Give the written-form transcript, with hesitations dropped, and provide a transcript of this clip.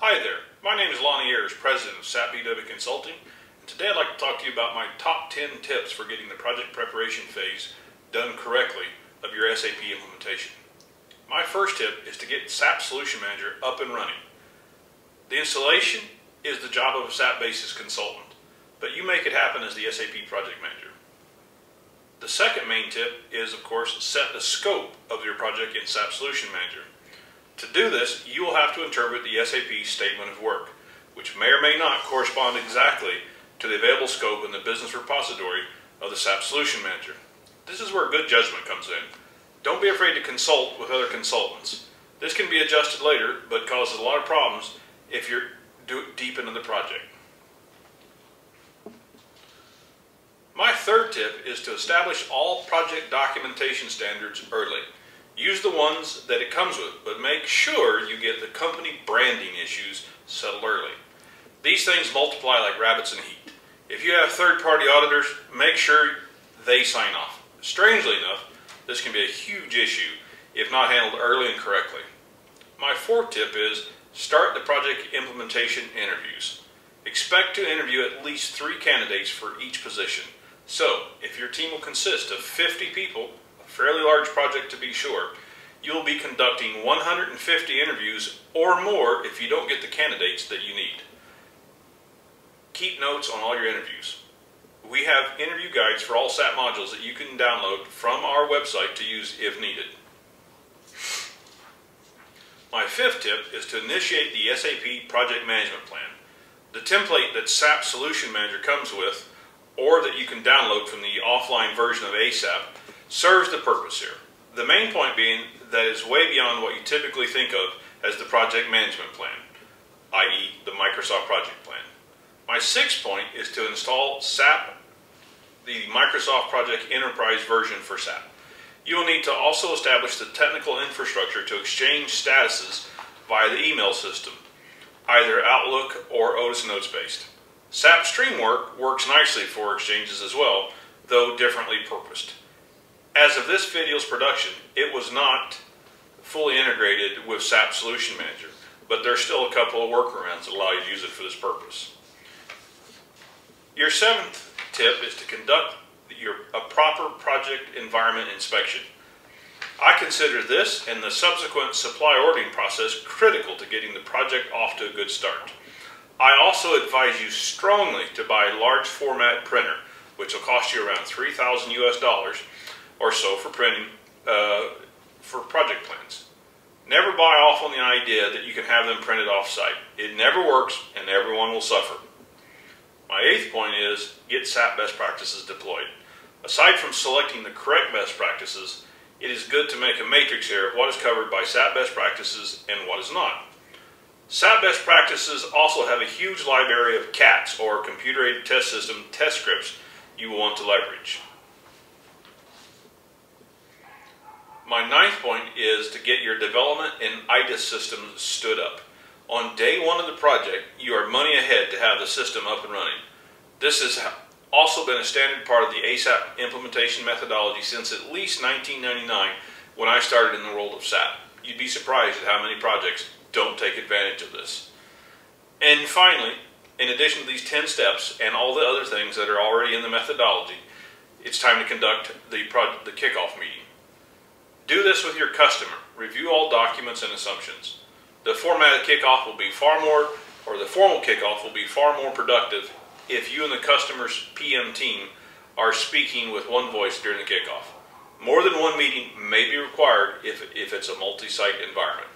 Hi there, my name is Lonnie Ayers, President of SAP BW Consulting, and today I'd like to talk to you about my top 10 tips for getting the project preparation phase done correctly of your SAP implementation. My first tip is to get SAP Solution Manager up and running. The installation is the job of a SAP Basis consultant, but you make it happen as the SAP Project Manager. The second main tip is, of course, set the scope of your project in SAP Solution Manager. To do this, you will have to interpret the SAP Statement of Work, which may or may not correspond exactly to the available scope in the business repository of the SAP Solution Manager. This is where good judgment comes in. Don't be afraid to consult with other consultants. This can be adjusted later, but causes a lot of problems if you're deep into the project. My third tip is to establish all project documentation standards early. Use the ones that it comes with, but make sure you get the company branding issues settled early. These things multiply like rabbits in heat. If you have third-party auditors, make sure they sign off. Strangely enough, this can be a huge issue if not handled early and correctly. My fourth tip is start the project implementation interviews. Expect to interview at least 3 candidates for each position. So, if your team will consist of 50 people, a fairly large project to be sure, you'll be conducting 150 interviews or more if you don't get the candidates that you need. Keep notes on all your interviews. We have interview guides for all SAP modules that you can download from our website to use if needed. My fifth tip is to initiate the SAP Project Management Plan. The template that SAP Solution Manager comes with, or that you can download from the offline version of ASAP, serves the purpose here. The main point being that it's way beyond what you typically think of as the project management plan, i.e. the Microsoft Project Plan. My sixth point is to install SAP, the Microsoft Project Enterprise version for SAP. You will need to also establish the technical infrastructure to exchange statuses via the email system, either Outlook or Otis Notes based. SAP Streamwork works nicely for exchanges as well, though differently purposed. As of this video's production, it was not fully integrated with SAP Solution Manager, but there's still a couple of workarounds that allow you to use it for this purpose. Your seventh tip is to conduct a proper project environment inspection. I consider this and the subsequent supply ordering process critical to getting the project off to a good start. I also advise you strongly to buy a large format printer, which will cost you around $3,000 US or so for printing for project plans. Never buy off on the idea that you can have them printed off-site. It never works and everyone will suffer. My eighth point is get SAP best practices deployed. Aside from selecting the correct best practices, it is good to make a matrix here of what is covered by SAP best practices and what is not. SAP best practices also have a huge library of CATs, or computer-aided test system test scripts, you will want to leverage. My ninth point is to get your development and IDIS systems stood up. On day one of the project, you are money ahead to have the system up and running. This has also been a standard part of the ASAP implementation methodology since at least 1999 when I started in the world of SAP. You'd be surprised at how many projects don't take advantage of this. And finally, in addition to these 10 steps and all the other things that are already in the methodology, it's time to conduct the kickoff meeting. Do this with your customer. Review all documents and assumptions. The formatted kickoff will be the formal kickoff will be far more productive if you and the customer's PM team are speaking with one voice during the kickoff. More than one meeting may be required if it's a multi-site environment.